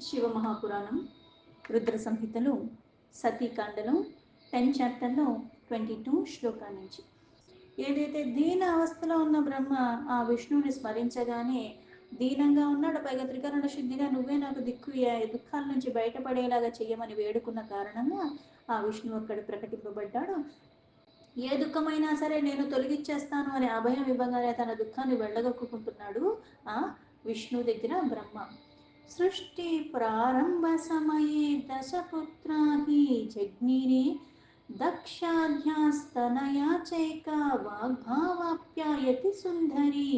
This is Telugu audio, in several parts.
శివమహాపురాణం రుద్ర సంహితలో సతీకాండలో 10 చాప్టర్లో 22 శ్లోకాల నుంచి ఏదైతే దీన అవస్థలో ఉన్న బ్రహ్మ ఆ విష్ణువుని స్మరించగానే దీనంగా ఉన్నాడు. పైగా త్రికరణ శుద్ధిగా నువ్వే నాకు దిక్కు, దుఃఖాల నుంచి బయటపడేలాగా చేయమని వేడుకున్న కారణంగా ఆ విష్ణువు అక్కడ ప్రకటింపబడ్డాడు. ఏ దుఃఖమైనా సరే నేను తొలగించేస్తాను అని అభయం ఇవ్వగానే తన దుఃఖాన్ని వెళ్ళగొక్కుంటున్నాడు ఆ విష్ణు దగ్గర బ్రహ్మ. సృష్టి ప్రారంభ సమయే దశపుత్రాహి జగ్నిరే దక్షాధ్యాస్తనయా చైక వాగ్భావాప్యాయతి సుందరి.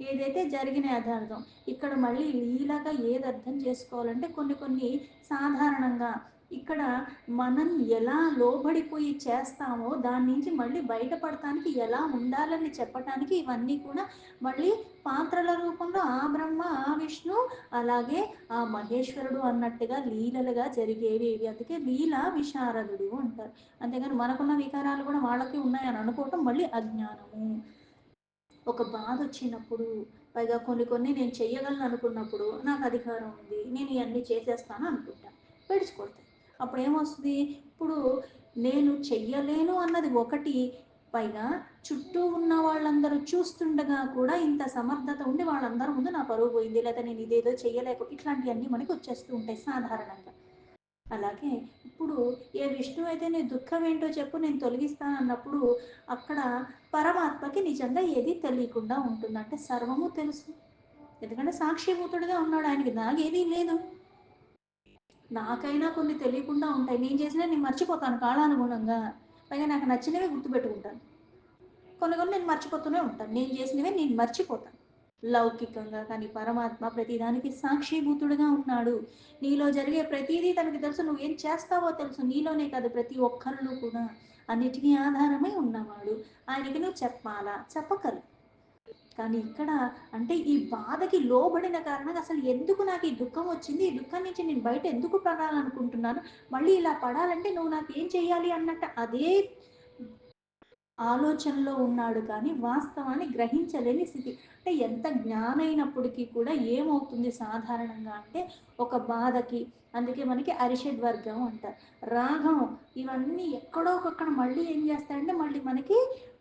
ఏదైతే జరిగిన యథార్థం ఇక్కడ మళ్ళీ లీలగా ఏది అర్థం చేసుకోవాలంటే కొన్ని సాధారణంగా ఇక్కడ మనం ఎలా లోబడిపోయి చేస్తామో దాని నుంచి మళ్ళీ బయటపడటానికి ఎలా ఉండాలని చెప్పటానికి ఇవన్నీ కూడా మళ్ళీ పాత్రల రూపంలో ఆ బ్రహ్మ ఆ విష్ణు అలాగే ఆ మహేశ్వరుడు అన్నట్టుగా లీలలుగా జరిగేవి ఇవి. అందుకే లీలా విశారదుడు అంటారు. అంతేగాని మనకున్న వికారాలు కూడా వాళ్ళకి ఉన్నాయని అనుకోవటం మళ్ళీ అజ్ఞానము. ఒక బాధ వచ్చినప్పుడు పైగా కొన్ని నేను చెయ్యగలను అనుకున్నప్పుడు నాకు అధికారం ఉంది నేను ఇవన్నీ చేసేస్తాను అనుకుంటాను, పెడుచుకొడతాను. అప్పుడు ఏమొస్తుంది? ఇప్పుడు నేను చెయ్యలేను అన్నది ఒకటి, పైగా చుట్టూ ఉన్న వాళ్ళందరూ చూస్తుండగా కూడా ఇంత సమర్థత ఉండి వాళ్ళందరి ముందు నా పరువు పోయింది, లేదా నేను ఇదేదో చెయ్యలేక ఇట్లాంటివన్నీ మనకి వచ్చేస్తూ ఉంటాయి సాధారణంగా. అలాగే ఇప్పుడు ఏ విష్ణువు అయితే నీ దుఃఖం ఏంటో చెప్పు నేను తొలగిస్తాను అన్నప్పుడు అక్కడ పరమాత్మకి నిజంగా ఏది తెలియకుండా ఉంటుందంటే సర్వము తెలుసు. ఎందుకంటే సాక్షిభూతుడిగా ఉన్నాడు, ఆయనకి నాగేదీ లేదు. నాకైనా కొన్ని తెలియకుండా ఉంటాయి, నేను చేసినా నేను మర్చిపోతాను కాలానుగుణంగా. పైగా నాకు నచ్చినవే గుర్తుపెట్టుకుంటాను, కొన్ని నేను మర్చిపోతూనే ఉంటాను, నేను చేసినవే నేను మర్చిపోతాను లౌకికంగా. కానీ పరమాత్మ ప్రతిదానికి సాక్షిభూతుడుగా ఉన్నాడు. నీలో జరిగే ప్రతిదీ తనకి తెలుసు, నువ్వు ఏం చేస్తావో తెలుసు. నీలోనే కాదు ప్రతి ఒక్కరిలో కూడా అన్నిటికీ ఆధారమై ఉన్నవాడు. ఆయనకి నువ్వు చెప్పాలా? చెప్పగలవు. కానీ ఇక్కడ అంటే ఈ బాధకి లోబడిన కారణంగా అసలు ఎందుకు నాకు ఈ దుఃఖం వచ్చింది, ఈ దుఃఖం నుంచి నేను బయట ఎందుకు పడాలనుకుంటున్నాను, మళ్ళీ ఇలా పడాలంటే నువ్వు నాకు ఏం చెయ్యాలి అన్నట్టు అదే ఆలోచనలో ఉన్నాడు. కానీ వాస్తవాన్ని గ్రహించలేని స్థితి. అంటే ఎంత జ్ఞానైనప్పటికీ కూడా ఏమవుతుంది సాధారణంగా అంటే ఒక బాధకి, అందుకే మనకి అరిషడ్ వర్గం అంటారు, రాగం, ఇవన్నీ ఎక్కడో ఒకక్కడ మళ్ళీ ఏం చేస్తాయంటే మళ్ళీ మనకి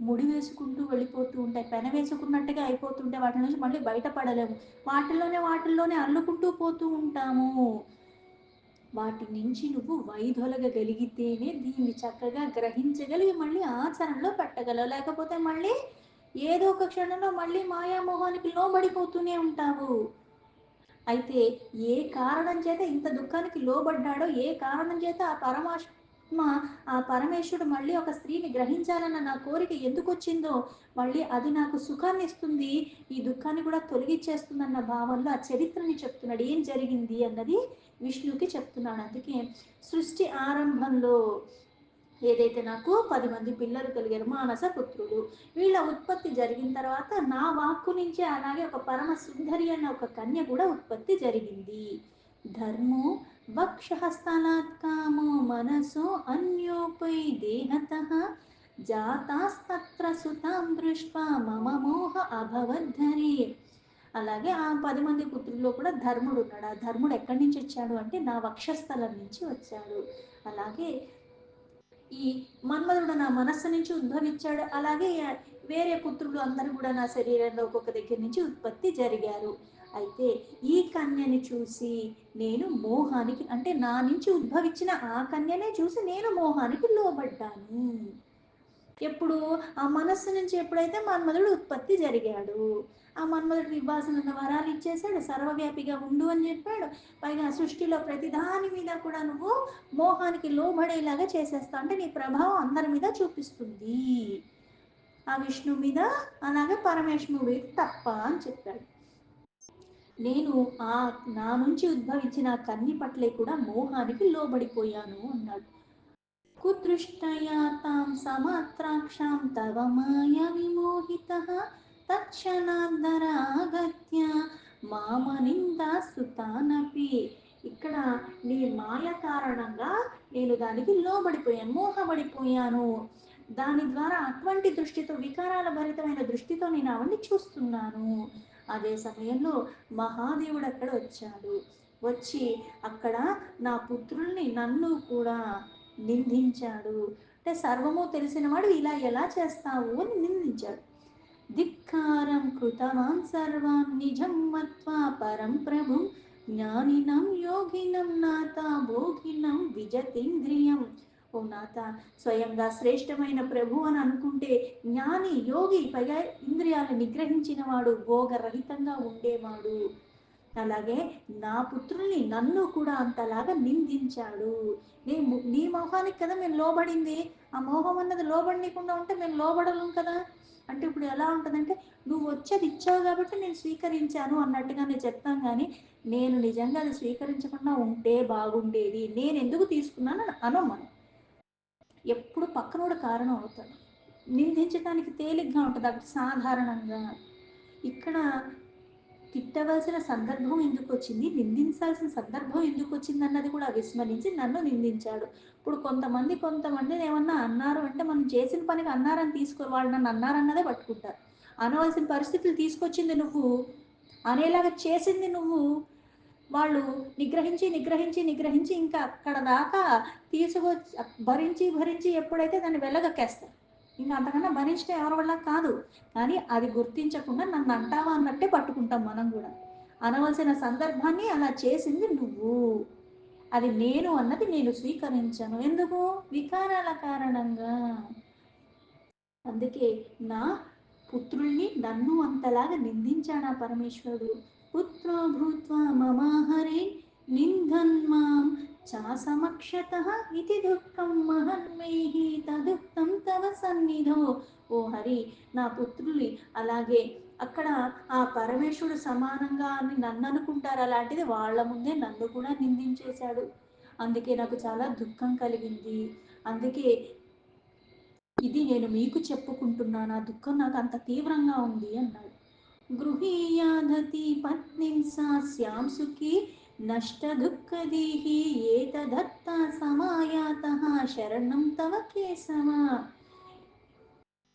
ముడి వేసుకుంటూ వెళ్ళిపోతూ ఉంటాయి. పెన వేసుకున్నట్టుగా అయిపోతుంటే వాటి నుంచి మళ్ళీ బయటపడలేము. వాటిల్లోనే అల్లుకుంటూ పోతూ ఉంటాము. వాటి నుంచి నువ్వు వైదొలగగలిగితేనే దీన్ని చక్కగా గ్రహించగలిగి మళ్ళీ ఆచరణలో పెట్టగలవు. లేకపోతే మళ్ళీ ఏదో ఒక క్షణంలో మళ్ళీ మాయామోహానికి లోబడిపోతూనే ఉంటావు. అయితే ఏ కారణం చేత ఇంత దుఃఖానికి లోబడ్డాడో, ఏ కారణం చేత ఆ పరమేశ్వరుడు మళ్ళీ ఒక స్త్రీని గ్రహించాలన్న నా కోరిక ఎందుకు వచ్చిందో, మళ్ళీ అది నాకు సుఖాన్ని ఇస్తుంది, ఈ దుఃఖాన్ని కూడా తొలగించేస్తుందన్న భావంలో ఆ చరిత్రని చెప్తున్నాడు. ఏం జరిగింది అన్నది విష్ణువుకి చెప్తున్నాడు. అందుకే సృష్టి ఆరంభంలో ఏదైతే నాకు 10 మంది పిల్లలు కలిగారు, మానస పుత్రులు, వీళ్ళ ఉత్పత్తి జరిగిన తర్వాత నా వాక్కు నుంచే అలాగే ఒక పరమ సుందరి అనే ఒక కన్య కూడా ఉత్పత్తి జరిగింది. ధర్మో వక్షహస్తనాత్ కామో మనసో అన్యోపై దేహత జాతాస్తత్ర సుతాం దృష్ట్వా మమ మోహ అభవద్ధరి. అలాగే ఆ 10 మంది పుత్రుల్లో కూడా ధర్ముడు ఉన్నాడు. ఆ ధర్ముడు ఎక్కడి నుంచి వచ్చాడు అంటే నా వక్షస్థలం నుంచి వచ్చాడు. అలాగే ఈ మన్మధుడు నా మనస్సు నుంచి ఉద్భవించాడు. అలాగే వేరే పుత్రులు అందరూ కూడా నా శరీరంలో ఒక్కొక్క దగ్గర నుంచి ఉత్పత్తి జరిగారు. అయితే ఈ కన్యని చూసి నేను మోహానికి, అంటే నా నుంచి ఉద్భవించిన ఆ కన్యనే చూసి నేను మోహానికి లోబడ్డాను. ఎప్పుడు? ఆ మనస్సు నుంచి ఎప్పుడైతే మన్మధుడు ఉత్పత్తి జరిగాడు, ఆ మన్మధుడికి ఇవ్వాల్సిన వరాలు ఇచ్చేసాడు, సర్వవ్యాపిగా ఉండు అని చెప్పాడు. పైగా సృష్టిలో ప్రతిదాని మీద కూడా నువ్వు మోహానికి లోబడేలాగా చేసేస్తా, అంటే నీ ప్రభావం అందరి మీద చూపిస్తుంది, ఆ విష్ణు మీద అలాగే పరమేశ్వరుడు మీద తప్ప అని చెప్పాడు. నేను ఆ నా నుంచి ఉద్భవించిన కన్ని పట్లే కూడా మోహానికి లోబడిపోయాను అన్నాడు. కుదృష్టయా తాం సమాత్రాక్షాం తవ మాయా విమోహితః తక్షణాద్దరాగత్య మామనిందాస్తుతానపి. ఇక్కడ నీ మాయ కారణంగా నేను దానికి లోబడిపోయాను, మోహపడిపోయాను. దాని ద్వారా అటువంటి దృష్టితో, వికారాల భరితమైన దృష్టితో నేను అవన్నీ చూస్తున్నాను. అదే సమయంలో మహాదేవుడు అక్కడ వచ్చాడు. వచ్చి అక్కడ నా పుత్రుల్ని నన్ను కూడా నిందించాడు. అంటే సర్వము తెలిసినవాడు ఇలా ఎలా చేస్తావు అని నిందించాడు. ధిక్కారం కృతవాన్ సర్వాన్ నిజం మత్వా పరం ప్రభు జ్ఞానినం యోగినం నాత భోగినం విజతీంద్రియం. ఓ నాత, స్వయంగా శ్రేష్టమైన ప్రభు అని అనుకుంటే జ్ఞాని యోగి, పైగా ఇంద్రియాలను నిగ్రహించిన వాడు, భోగరహితంగా ఉండేవాడు. అలాగే నా పుత్రుల్ని నన్ను కూడా అంతలాగా నిందించాడు. నీ మోహానికి కదా మేము లోబడింది, ఆ మోహం అన్నది లోబడనీయకుండా ఉంటే మేము లోబడలేం కదా. అంటే ఇప్పుడు ఎలా ఉంటుందంటే, నువ్వు వచ్చేది ఇచ్చావు కాబట్టి నేను స్వీకరించాను అన్నట్టుగా నేను చెప్తాను, కానీ నేను నిజంగా అది స్వీకరించకుండా ఉంటే బాగుండేది, నేను ఎందుకు తీసుకున్నాను అనం మనం. ఎప్పుడు పక్కనోడు కారణం అవుతాడు. నిందించడానికి తేలిగ్గా ఉంటుంది అక్కడ సాధారణంగా. ఇక్కడ తిట్టవలసిన సందర్భం ఎందుకు వచ్చింది, నిందించాల్సిన సందర్భం ఎందుకు వచ్చింది అన్నది కూడా విస్మరించి నన్ను నిందించాడు. ఇప్పుడు కొంతమంది ఏమన్నా అన్నారు అంటే మనం చేసిన పనికి అన్నారని తీసుకోరు, వాళ్ళు నన్ను అన్నారన్నదే పట్టుకుంటారు. అనవలసిన పరిస్థితులు తీసుకొచ్చింది నువ్వు, అనేలాగా చేసింది నువ్వు. వాళ్ళు నిగ్రహించి నిగ్రహించి నిగ్రహించి ఇంకా అక్కడ దాకా తీసుకొచ్చి భరించి భరించి ఎప్పుడైతే దాన్ని వెళ్ళగక్కేస్తారు, ఇంకా అంతకన్నా భరించడం ఎవరి వల్ల కాదు. కానీ అది గుర్తించకుండా నన్ను అంటావా అన్నట్టే పట్టుకుంటాం మనం కూడా. అనవలసిన సందర్భాన్ని అలా చేసింది నువ్వు, అది నేను అన్నది నేను స్వీకరించాను. ఎందుకు? వికారాల కారణంగా. అందుకే నా పుత్రుల్ని నన్ను అంతలాగా నిందించాడా పరమేశ్వరుడు. పుత్రో భూత్వా మమాహరే నిందన్మాం చాసమక్షతః ఇతి దుఃఖం మహన్మేహి తదుక్తం తవ సన్నిధో. ఓ హరి, నా పుత్రులు అలాగే అక్కడ ఆ పరమేశ్వరుడు సమానంగా అని నన్ను అనుకుంటారు, అలాంటిది వాళ్ళ ముందే నన్ను కూడా నిందించేశాడు. అందుకే నాకు చాలా దుఃఖం కలిగింది. అందుకే ఇది నేను మీకు చెప్పుకుంటున్నాను, ఆ దుఃఖం నాకు అంత తీవ్రంగా ఉంది అన్నాడు. గృహీయాధతి పత్నిం సా శ్యాం సుఖీ నష్ట దుఃఖదీహి ఏతదత్త సమాయాతః శరణం తవ కేశవ.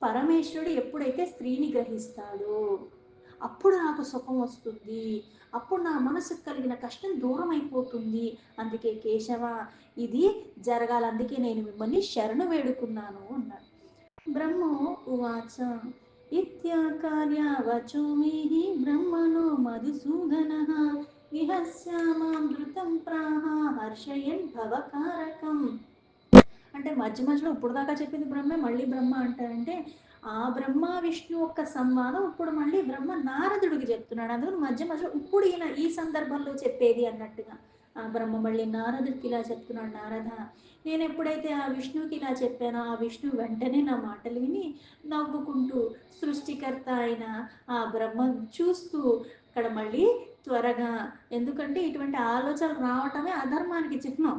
పరమేశ్వరుడు ఎప్పుడైతే స్త్రీని గ్రహిస్తాడో అప్పుడు నాకు సుఖం వస్తుంది, అప్పుడు నా మనసుకు కలిగిన కష్టం దూరం అయిపోతుంది. అందుకే కేశవ ఇది జరగాలి, అందుకే నేను మిమ్మల్ని శరణు వేడుకున్నాను అన్నాడు. బ్రహ్మో ఉవాచ ఇత్యాకార్యవచో మేహి బ్రహ్మణో మధుసూదనః విహస్యామాం ధృతం ప్రాహ హర్షయన్ భవకారకం. అంటే మధ్య మధ్యలో ఇప్పుడు దాకా చెప్పింది బ్రహ్మే మళ్ళీ బ్రహ్మ అంటారంటే, ఆ బ్రహ్మ విష్ణు యొక్క సంవాదం ఇప్పుడు మళ్ళీ బ్రహ్మ నారదుడికి చెప్తున్నాడు. అందులో మధ్య మధ్యలో ఇప్పుడు ఈయన ఈ సందర్భంలో చెప్పేది అన్నట్టుగా ఆ బ్రహ్మ మళ్ళీ నారదుడికి ఇలా చెప్తున్నాడు. నారద, నేను ఎప్పుడైతే ఆ విష్ణువుకి ఇలా చెప్పానో ఆ విష్ణు వెంటనే నా మాటలు విని నవ్వుకుంటూ సృష్టికర్త అయిన ఆ బ్రహ్మ చూస్తూ అక్కడ మళ్ళీ త్వరగా, ఎందుకంటే ఇటువంటి ఆలోచనలు రావటమే అధర్మానికి చిహ్నం,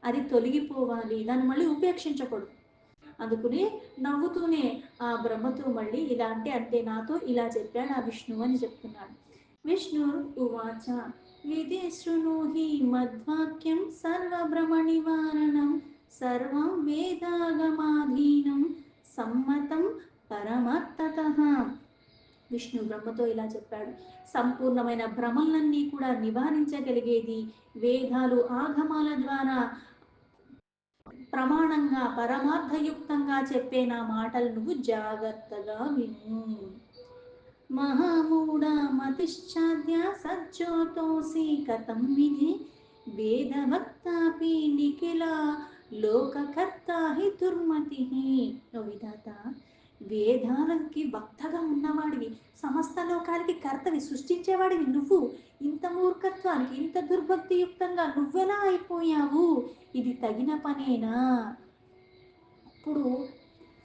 అది తొలగిపోవాలి, దాన్ని మళ్ళీ ఉపేక్షించకూడదు. అందుకుని నవ్వుతూనే ఆ బ్రహ్మతో మళ్ళీ ఇలా అంటే అంతే, నాతో ఇలా చెప్పాడు ఆ విష్ణువు అని చెప్తున్నాడు. విష్ణు ఉవాచ విధి శృణుహి మద్వాక్యం సర్వభ్రమ నివారణం సర్వం వేదాగమాధీనం సమ్మతం పరమార్థతః. విష్ణు బ్రహ్మతో ఇలా చెప్పాడు, సంపూర్ణమైన భ్రమలన్నీ కూడా నివారించగలిగేది, వేదాలు ఆగమాల ద్వారా ప్రమాణంగా పరమార్థయుక్తంగా చెప్పే నా మాటలు నువ్వు జాగ్రత్తగా విను. మహామూఢ మతిశ్చాద్య సజ్జోతోసి కథం విధి వేదవక్తాపి నిఖిల లోకకర్త హి దుర్మతి. ఓ విధాత, వేదాలకి వక్తగా ఉన్నవాడివి, సమస్త లోకాలకి కర్తవి, సృష్టించేవాడివి నువ్వు, ఇంత మూర్ఖత్వానికి ఇంత దుర్భక్తియుక్తంగా నువ్వెలా అయిపోయావు, ఇది తగిన పనేనా? ఇప్పుడు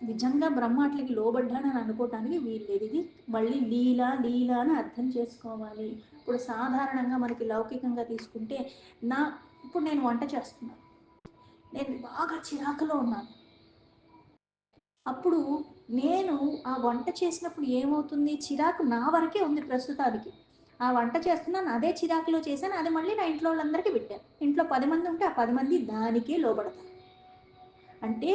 నిజంగా బ్రహ్మాట్లకి లోబడ్డానని అనుకోవటానికి వీల్లేదు. ఇది మళ్ళీ లీల లీల అని అర్థం చేసుకోవాలి. ఇప్పుడు సాధారణంగా మనకి లౌకికంగా తీసుకుంటే, నా ఇప్పుడు నేను వంట చేస్తున్నాను, నేను బాగా చిరాకులో ఉన్నాను. అప్పుడు నేను ఆ వంట చేసినప్పుడు ఏమవుతుంది, చిరాకు నా వరకే ఉంది ప్రస్తుతానికి. ఆ వంట చేస్తున్నాను, అదే చిరాకులో చేశాను, అది మళ్ళీ నా ఇంట్లో వాళ్ళందరికీ పెట్టాను. ఇంట్లో 10 మంది ఉంటే ఆ 10 మంది దానికే లోబడతారు. అంటే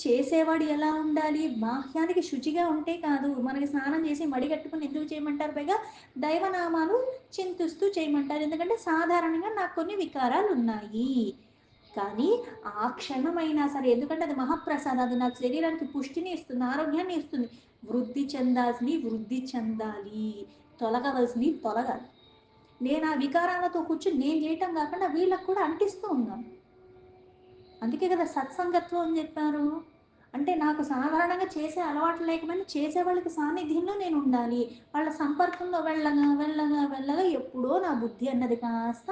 చేసేవాడు ఎలా ఉండాలి? బాహ్యానికి శుచిగా ఉంటే కాదు. మనకి స్నానం చేసి మడి కట్టుకొని ఎందుకు చేయమంటారు? పైగా దైవనామాలు చింతిస్తూ చేయమంటారు. ఎందుకంటే సాధారణంగా నాకు కొన్ని వికారాలు ఉన్నాయి. కానీ ఆ క్షణమైనా సరే, ఎందుకంటే అది మహాప్రసాదం. అది నాకు శరీరానికి పుష్టిని ఇస్తుంది, ఆరోగ్యాన్ని ఇస్తుంది. వృద్ధి చెందాల్సినవి వృద్ధి చెందాలి, తొలగవలసినవి తొలగాలి. నేను ఆ వికారాలతో కూర్చొని నేను చేయటం కాకుండా వీళ్ళకు కూడా అంటిస్తూ ఉన్నాను. అందుకే కదా సత్సంగత్వం అని చెప్పారు. అంటే నాకు సాధారణంగా చేసే అలవాటు లేకపోయినా చేసే వాళ్ళకి సాన్నిధ్యంలో నేను ఉండాలి. వాళ్ళ సంపర్కంలో వెళ్ళగా వెళ్ళగా వెళ్ళగా ఎప్పుడో నా బుద్ధి అన్నది కాస్త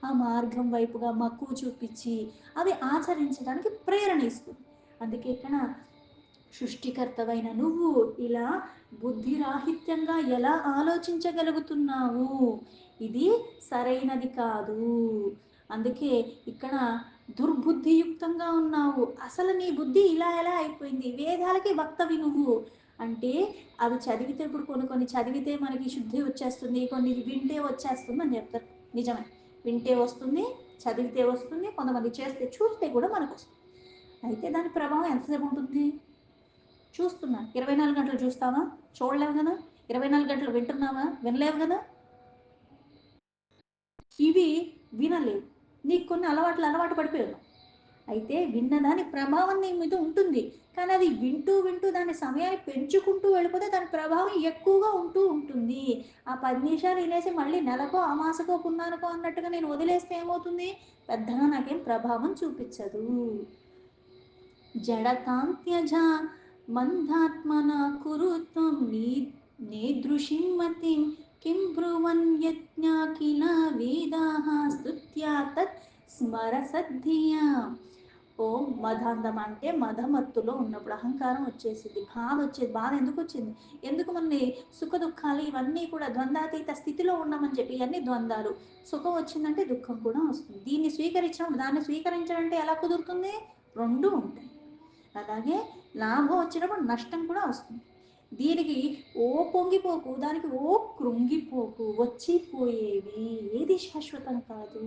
ఆ మార్గం వైపుగా మక్కువ చూపించి అవి ఆచరించడానికి ప్రేరణ ఇస్తుంది. అందుకే ఇక్కడ సృష్టికర్తవైన నువ్వు ఇలా బుద్ధిరాహిత్యంగా ఎలా ఆలోచించగలుగుతున్నావు? ఇది సరైనది కాదు. అందుకే ఇక్కడ దుర్బుద్ధియుక్తంగా ఉన్నావు. అసలు నీ బుద్ధి ఇలా ఎలా అయిపోయింది? వేదాలకి వక్తవి నువ్వు. అంటే అవి చదివితే, ఇప్పుడు కొన్ని కొన్ని చదివితే మనకి శుద్ధి వచ్చేస్తుంది, కొన్ని వింటే వచ్చేస్తుంది అని చెప్తారు. నిజమే, వింటే వస్తుంది, చదివితే వస్తుంది, కొంతమంది చేస్తే చూస్తే కూడా మనకు వస్తుంది. అయితే దాని ప్రభావం ఎంతసేపు ఉంటుంది? చూస్తున్నా 24 గంటలు చూస్తావా? చూడలేవు కదా. 24 గంటలు వింటున్నావా? వినలేవు కదా. ఇవి వినలేవు. నీకు కొన్ని అలవాటు పడిపోయావు. అయితే విన్నదాని ప్రభావం నీ మీద ఉంటుంది. కానీ అది వింటూ వింటూ దాని సమయాన్ని పెంచుకుంటూ వెళ్ళిపోతే దాని ప్రభావం ఎక్కువగా ఉంటూ ఉంటుంది. ఆ 10 నిమిషాలు వినేసి మళ్ళీ నెలకో అమాసకో పున్నానికో అన్నట్టుగా నేను వదిలేస్తే ఏమవుతుంది? పెద్దగా నాకేం ప్రభావం చూపించదు. జడతాంత్యజ మందాత్మన కురుత్వం నేదృశిం మతిం కిం బ్రువన్ యజ్ఞాఖిల వేదాః స్తుత్యా తత్ స్మర సద్ధియా. ఓ మదాంధం అంటే మదమత్తులో ఉన్నప్పుడు అహంకారం వచ్చేసింది, బాధ వచ్చేది. బాధ ఎందుకు వచ్చింది? ఎందుకు మనని సుఖ దుఃఖాలు ఇవన్నీ కూడా ద్వంద్వాతీత స్థితిలో ఉన్నామని చెప్పి, ఇవన్నీ ద్వంద్వాలు. సుఖం వచ్చిందంటే దుఃఖం కూడా వస్తుంది. దీన్ని స్వీకరించడం, దాన్ని స్వీకరించాలంటే ఎలా కుదురుతుంది? రెండు ఉంటాయి. అలాగే లాభం వచ్చినప్పుడు నష్టం కూడా వస్తుంది. దీనికి ఓ పొంగిపోకు, దానికి ఓ కృంగిపోకు. వచ్చిపోయేవి ఏది శాశ్వతం కాదు.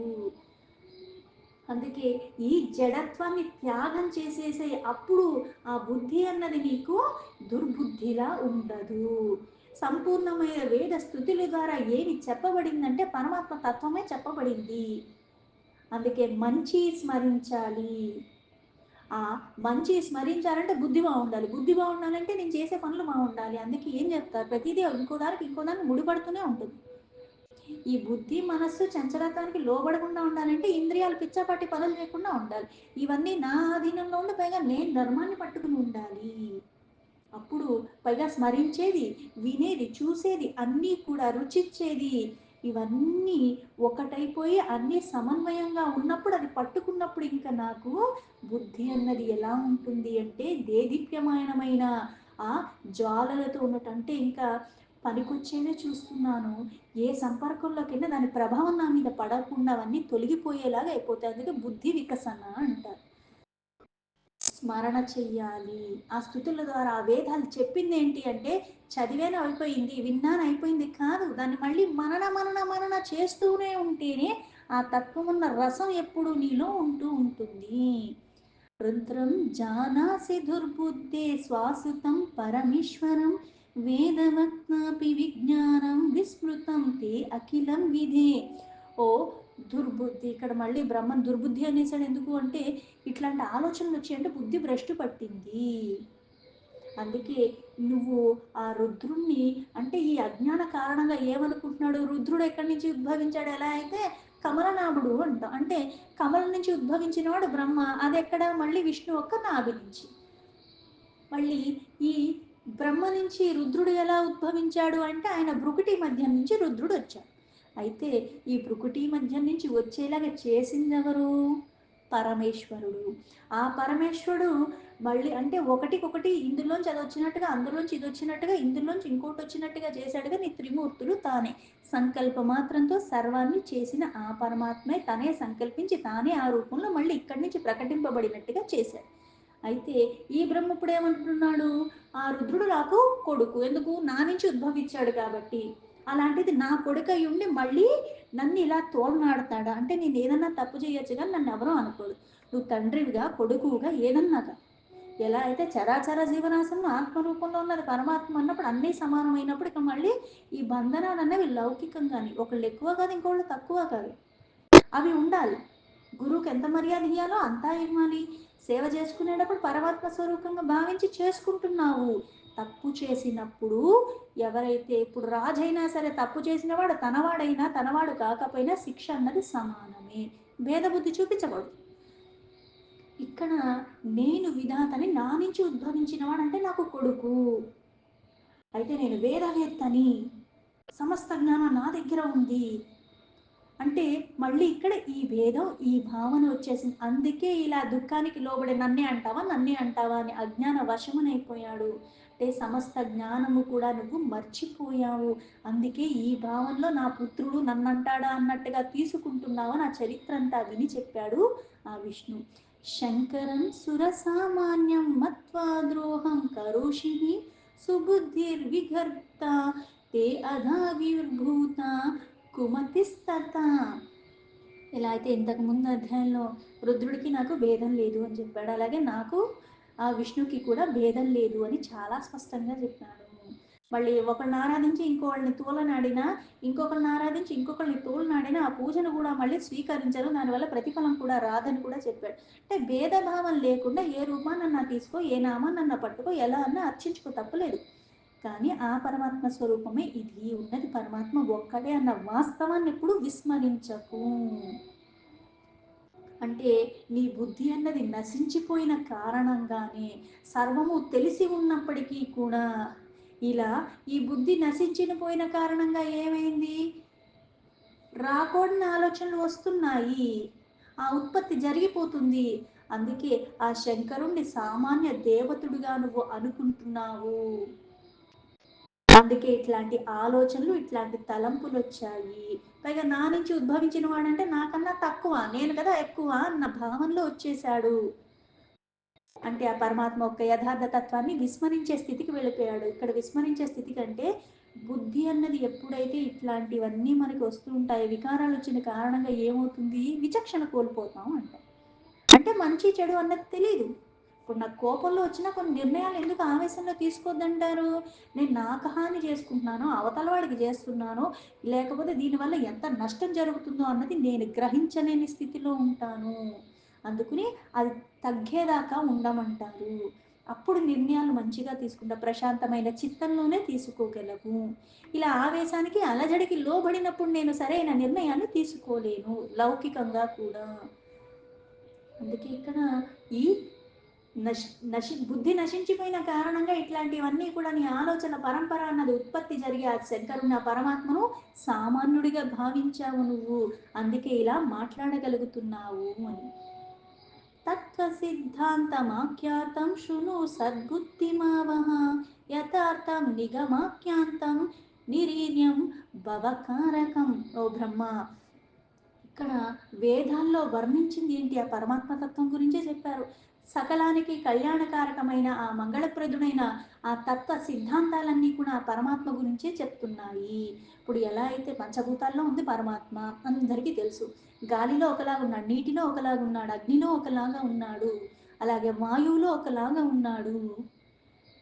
అందుకే ఈ జడత్వాన్ని త్యాగం చేసేసే అప్పుడు ఆ బుద్ధి అన్నది నీకు దుర్బుద్ధిలా ఉండదు. సంపూర్ణమైన వేద స్థుతుల ద్వారా ఏమి చెప్పబడిందంటే పరమాత్మ తత్వమే చెప్పబడింది. అందుకే మంచి స్మరించాలి. ఆ మంచి స్మరించాలంటే బుద్ధి బాగుండాలి, బుద్ధి బాగుండాలంటే నేను చేసే పనులు బాగుండాలి. అందుకే ఏం చెప్తారు? ప్రతిదీ ఇంకో దానికి ముడిపడుతూనే ఉంటుంది. ఈ బుద్ధి మనస్సు చంచలత్వానికి లోబడకుండా ఉండాలంటే ఇంద్రియాలు పిచ్చపట్టి పనులు చేయకుండా ఉండాలి. ఇవన్నీ నా ఆధీనంలో ఉండి పైగా నేను ధర్మాన్ని పట్టుకుని ఉండాలి. అప్పుడు పైగా స్మరించేది, వినేది, చూసేది అన్నీ కూడా రుచిచ్చేది, ఇవన్నీ ఒకటైపోయి అన్నీ సమన్వయంగా ఉన్నప్పుడు, అది పట్టుకున్నప్పుడు ఇంకా నాకు బుద్ధి అన్నది ఎలా ఉంటుంది అంటే దేదీప్యమానమైన ఆ జ్వాలలతో ఉన్నట్టు. అంటే ఇంకా పనికొచ్చేవే చూస్తున్నాను. ఏ సంపర్కంలోకైనా దాని ప్రభావం నా మీద పడకుండా అవన్నీ తొలగిపోయేలాగా అయిపోతాయి. అందుకే బుద్ధి వికసన అంటారు. స్మరణ చెయ్యాలి. ఆ స్థుతుల ద్వారా ఆ వేదాలు చెప్పింది ఏంటి అంటే చదివాను అయిపోయింది, విన్నాను అయిపోయింది కాదు. దాన్ని మళ్ళీ మనన చేస్తూనే ఉంటేనే ఆ తత్వం ఉన్న రసం ఎప్పుడు నీలో ఉంటూ ఉంటుంది. రుద్రం జానాసి దుర్బుద్ధే శ్వాసుతం పరమేశ్వరం వేదవత్నాపి విజ్ఞానం విస్మృతం తే అఖిలం విధే. ఓ దుర్బుద్ధి, ఇక్కడ మళ్ళీ బ్రహ్మన్ దుర్బుద్ధి అనేసాడు. ఎందుకు అంటే ఇట్లాంటి ఆలోచనలు వచ్చాయంటే బుద్ధి భ్రష్టు పట్టింది. అందుకే నువ్వు ఆ రుద్రుణ్ణి, అంటే ఈ అజ్ఞాన కారణంగా ఏమనుకుంటున్నాడు? రుద్రుడు ఎక్కడి నుంచి ఉద్భవించాడు? ఎలా అయితే కమలనాభుడు అంటాం. అంటే కమలం నుంచి ఉద్భవించిన వాడు బ్రహ్మ. అది ఎక్కడ? మళ్ళీ విష్ణు ఒక్క నాభి నుంచి. మళ్ళీ ఈ బ్రహ్మ నుంచి రుద్రుడు ఎలా ఉద్భవించాడు అంటే ఆయన భృకుటి మధ్యం నుంచి రుద్రుడు వచ్చాడు. అయితే ఈ భృకుటి మధ్యం నుంచి వచ్చేలాగా చేసింది ఎవరు? పరమేశ్వరుడు. ఆ పరమేశ్వరుడు మళ్ళీ అంటే ఒకటికొకటి ఇందులోంచి అది వచ్చినట్టుగా, అందులోంచి ఇది వచ్చినట్టుగా, ఇందులోంచి ఇంకోటి వచ్చినట్టుగా చేశాడుగా. నీ త్రిమూర్తులు తానే సంకల్ప మాత్రంతో సర్వాన్ని చేసిన ఆ పరమాత్మే తనే సంకల్పించి తానే ఆ రూపంలో మళ్ళీ ఇక్కడి నుంచి ప్రకటింపబడినట్టుగా చేశాడు. అయితే ఈ బ్రహ్మ ఇప్పుడు ఏమంటున్నాడు? ఆ రుద్రుడు నాకు కొడుకు, ఎందుకు? నా నుంచి ఉద్భవించాడు కాబట్టి. అలాంటిది నా కొడుకు అయి ఉండి మళ్ళీ నన్ను ఇలా తోలనాడతాడా అంటే? నేను ఏదన్నా తప్పు చేయొచ్చు కానీ నన్ను ఎవరో అనుకోడు. నువ్వు తండ్రివిగా కొడుకుగా ఏదన్నాగా, ఎలా అయితే చరాచర జీవనాశంలో ఆత్మరూపంలో ఉన్నది పరమాత్మ అన్నప్పుడు అన్నీ సమానమైనప్పుడు ఇక మళ్ళీ ఈ బంధనాలు అనేవి లౌకికంగాని ఒకళ్ళు ఎక్కువ కాదు ఇంకోళ్ళు తక్కువ కాదు, అవి ఉండాలి. గురువుకి ఎంత మర్యాద ఇవ్వాలో అంతా ఇవ్వాలి. సేవ చేసుకునేటప్పుడు పరమాత్మ స్వరూపంగా భావించి చేసుకుంటున్నావు. తప్పు చేసినప్పుడు ఎవరైతే ఇప్పుడు రాజైనా సరే తప్పు చేసిన వాడు తనవాడైనా తనవాడు కాకపోయినా శిక్ష అన్నది సమానమే, భేదబుద్ధి చూపించకూడదు. ఇక్కడ నేను విధాతని నా నుంచి ఉద్భవించిన వాడంటే నాకు కొడుకు, అయితే నేను వేదవేత్తని, సమస్త జ్ఞానం నా దగ్గర ఉంది అంటే మళ్ళీ ఇక్కడ ఈ భేదం ఈ భావన వచ్చేసింది. అందుకే ఇలా దుఃఖానికి లోబడి నన్నే అంటావా నన్నే అంటావా అని అజ్ఞాన వశమునైపోయాడు. అంటే సమస్త జ్ఞానము కూడా నువ్వు మర్చిపోయావు, అందుకే ఈ భావనలో నా పుత్రుడు నన్నంటాడా అన్నట్టుగా తీసుకుంటున్నావు నా చరిత్ర అంతా విని చెప్పాడు ఆ విష్ణు. శంకరం సురసామాన్యం మత్వా ద్రోహం కరోషి సుబుద్ధిర్విగర్త తే అధావిర్భూత కుమతిస్తత. ఇలా అయితే ఇంతకు ముందు అధ్యాయంలో రుద్రుడికి నాకు భేదం లేదు అని చెప్పాడు, అలాగే నాకు ఆ విష్ణుకి కూడా భేదం లేదు అని చాలా స్పష్టంగా చెప్పాడు. మళ్ళీ ఒకళ్ళని ఆరాధించి ఇంకోళ్ళని తూలనాడినా, ఇంకొకళ్ళని ఆరాధించి ఇంకొకళ్ళని తూలనాడినా ఆ పూజను కూడా మళ్ళీ స్వీకరించరు, దానివల్ల ప్రతిఫలం కూడా రాదని కూడా చెప్పాడు. అంటే భేదభావం లేకుండా ఏ రూపాన్నన్నా తీసుకో, ఏ నామాన్నన్నా పట్టుకో, ఎలా అన్నా అర్చించుకో, తప్పులేదు. కానీ ఆ పరమాత్మ స్వరూపమే ఇది, ఉన్నది పరమాత్మ ఒక్కడే అన్న వాస్తవాన్ని ఎప్పుడు విస్మరించకు. అంటే నీ బుద్ధి అన్నది నశించిపోయిన కారణంగానే సర్వము తెలిసి ఉన్నప్పటికీ కూడా ఇలా ఈ బుద్ధి నశించిన పోయిన కారణంగా ఏమైంది, రాకూడని ఆలోచనలు వస్తున్నాయి, ఆ ఉత్పత్తి జరిగిపోతుంది. అందుకే ఆ శంకరుణ్ణి సామాన్య దేవతుడుగా నువ్వు అనుకుంటున్నావు, అందుకే ఇట్లాంటి ఆలోచనలు ఇట్లాంటి తలంపులు వచ్చాయి. పైగా నా నుంచి ఉద్భవించిన వాడంటే నాకన్నా తక్కువ, నేను కదా ఎక్కువ అన్న భావనలో వచ్చేసాడు. అంటే ఆ పరమాత్మ యొక్క యథార్థ తత్వాన్ని విస్మరించే స్థితికి వెళ్ళిపోయాడు. ఇక్కడ విస్మరించే స్థితి కంటే బుద్ధి అన్నది ఎప్పుడైతే ఇట్లాంటివన్నీ మనకి వస్తూ ఉంటాయి, వికారాలు వచ్చిన కారణంగా ఏమవుతుంది, విచక్షణ కోల్పోతాం అంట. అంటే మంచి చెడు అన్నది తెలియదు. ఇప్పుడు నాకు కోపంలో వచ్చినా కొన్ని నిర్ణయాలు ఎందుకు ఆవేశంలో తీసుకోవద్దంటారు, నేను నాకు హాని చేసుకుంటున్నానో అవతల వాడికి చేస్తున్నానో, లేకపోతే దీనివల్ల ఎంత నష్టం జరుగుతుందో అన్నది నేను గ్రహించలేని స్థితిలో ఉంటాను, అందుకని అది తగ్గేదాకా ఉండమంటారు. అప్పుడు నిర్ణయాలు మంచిగా తీసుకుంటా, ప్రశాంతమైన చిత్తంలోనే తీసుకోగలవు. ఇలా ఆవేశానికి అలజడికి లోబడినప్పుడు నేను సరైన నిర్ణయాన్ని తీసుకోలేను, లౌకికంగా కూడా. అందుకే ఇక్కడ ఈ బుద్ధి నశించిపోయిన కారణంగా ఇట్లాంటివన్నీ కూడా నీ ఆలోచన పరంపర అన్నది ఉత్పత్తి జరిగి ఆ శంకరుని ఆ పరమాత్మను సామాన్యుడిగా భావించావు నువ్వు, అందుకే ఇలా మాట్లాడగలుగుతున్నావు అని. తత్వ సిద్ధాంతమాఖ్యాతం శృణు సద్బుద్ధిమావహ యథార్థం నిగమాఖ్యాంతం నిరీర్యం భవకారకం. ఓ బ్రహ్మ, ఇక్కడ వేదాల్లో వర్ణించింది ఏంటి, ఆ పరమాత్మతత్వం గురించే చెప్పారు. సకలానికి కళ్యాణకారకమైన ఆ మంగళప్రదుడైన ఆ తత్వ సిద్ధాంతాలన్నీ కూడా ఆ పరమాత్మ గురించే చెప్తున్నాయి. ఇప్పుడు ఎలా అయితే పంచభూతాల్లో ఉంది పరమాత్మ అందరికీ తెలుసు, గాలిలో ఒకలాగా ఉన్నాడు, నీటిలో ఒకలాగా ఉన్నాడు, అగ్నిలో ఒకలాగా ఉన్నాడు, అలాగే వాయువులో ఒకలాగా ఉన్నాడు,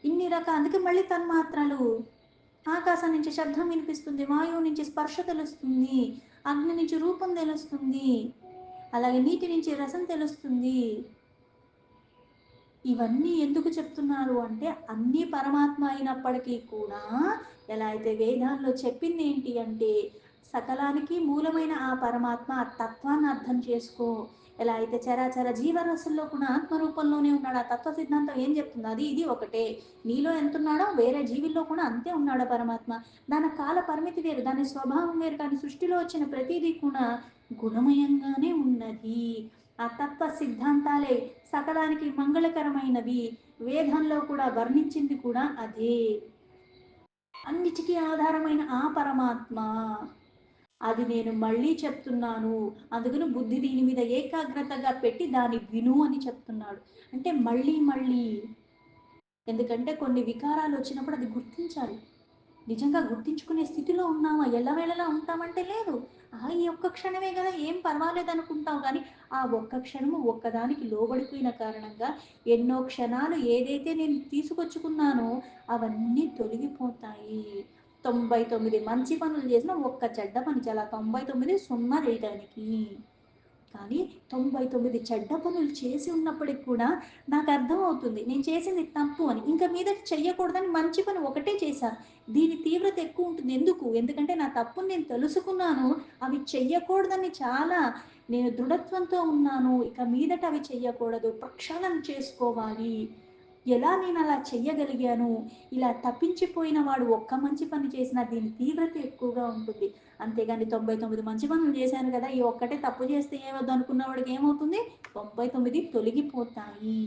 ఇన్ని రకాల, అందుకే మళ్ళీ తన్మాత్రలు, ఆకాశం నుంచి శబ్దం వినిపిస్తుంది, వాయువు నుంచి స్పర్శ తెలుస్తుంది, అగ్ని నుంచి రూపం తెలుస్తుంది, అలాగే నీటి నుంచి రసం తెలుస్తుంది. ఇవన్నీ ఎందుకు చెప్తున్నారు అంటే అన్నీ పరమాత్మ అయినప్పటికీ కూడా ఎలా అయితే వేదాల్లో చెప్పింది ఏంటి అంటే సకలానికి మూలమైన ఆ పరమాత్మ ఆ తత్వాన్ని అర్థం చేసుకో. ఎలా అయితే చరాచర జీవరాశుల్లో కూడా ఆత్మరూపంలోనే ఉన్నాడు, ఆ తత్వ సిద్ధాంతం ఏం చెప్తుంది, అది ఇది ఒకటే, నీలో ఎంత ఉన్నాడో వేరే జీవుల్లో కూడా అంతే ఉన్నాడు పరమాత్మ. దాని కాల పరిమితి వేరు, దాని స్వభావం వేరు, కానీ సృష్టిలో వచ్చిన ప్రతిదీ కూడా గుణమయంగానే ఉన్నది. ఆ తత్వ సిద్ధాంతాలే సకలానికి మంగళకరమైనవి, వేదంలో కూడా వర్ణించింది కూడా అదే. అన్నిటికీ ఆధారమైన ఆ పరమాత్మ, అది నేను మళ్ళీ చెప్తున్నాను, అందుకని బుద్ధి దీని మీద ఏకాగ్రతగా పెట్టి దాన్ని విను అని చెప్తున్నాడు. అంటే మళ్ళీ మళ్ళీ, ఎందుకంటే కొన్ని వికారాలు వచ్చినప్పుడు అది గుర్తించాలి. నిజంగా గుర్తించుకునే స్థితిలో ఉన్నామా, ఎల్లవేళలా ఉంటామంటే లేదు, ఈ ఒక్క క్షణమే కదా ఏం పర్వాలేదు అనుకుంటాం కానీ ఆ ఒక్క క్షణము ఒక్కదానికి లోబడిపోయిన కారణంగా ఎన్నో క్షణాలు ఏదైతే నేను తీసుకొచ్చుకున్నానో అవన్నీ తొలగిపోతాయి. 99 మంచి పనులు చేసిన ఒక్క చెడ్డ పని చాలా 99 సున్నా చేయడానికి. కానీ 99 చెడ్డ పనులు చేసి ఉన్నప్పటికి కూడా నాకు అర్థమవుతుంది నేను చేసింది తప్పు అని. ఇంకా మీదట చెయ్యకూడదని మంచి పని ఒకటే చేశాను. దీని తీవ్రత ఎక్కువ ఉంటుంది. ఎందుకంటే నా తప్పుని నేను తెలుసుకున్నాను. అవి చెయ్యకూడదని చాలా నేను దృఢత్వంతో ఉన్నాను. ఇక మీదట అవి చెయ్యకూడదు, ప్రక్షాళన చేసుకోవాలి. ఎలా నేను అలా చెయ్యగలిగాను? ఇలా తప్పించిపోయిన వాడు ఒక్క మంచి పని చేసినా దీని తీవ్రత ఎక్కువగా ఉంటుంది. అంతేగాని 99 మంచి పనులు చేశాను కదా, ఈ ఒక్కటే తప్పు చేస్తే ఏమవుద్దు అనుకున్న వాడికి ఏమవుతుంది? 99 తొలగిపోతాయి.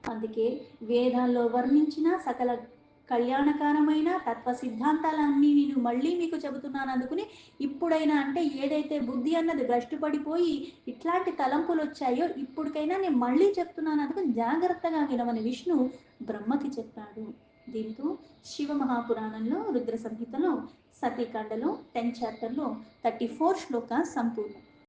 అందుకే వేదాల్లో వర్ణించిన సకల కళ్యాణకారమైన తత్వ సిద్ధాంతాలన్నీ నేను మళ్ళీ మీకు చెబుతున్నాను. అందుకుని ఇప్పుడైనా అంటే ఏదైతే బుద్ధి అన్నది భ్రష్టు పడిపోయి ఇట్లాంటి తలంపులు వచ్చాయో ఇప్పటికైనా నేను మళ్ళీ చెప్తున్నాను. అందుకని జాగ్రత్తగా వినమని విష్ణు బ్రహ్మకి చెప్పాడు. దీంతో శివ మహాపురాణంలో రుద్ర సంహితలో సతీకాండలో 10 చాప్టర్లో 34 శ్లోక సంపూర్ణం.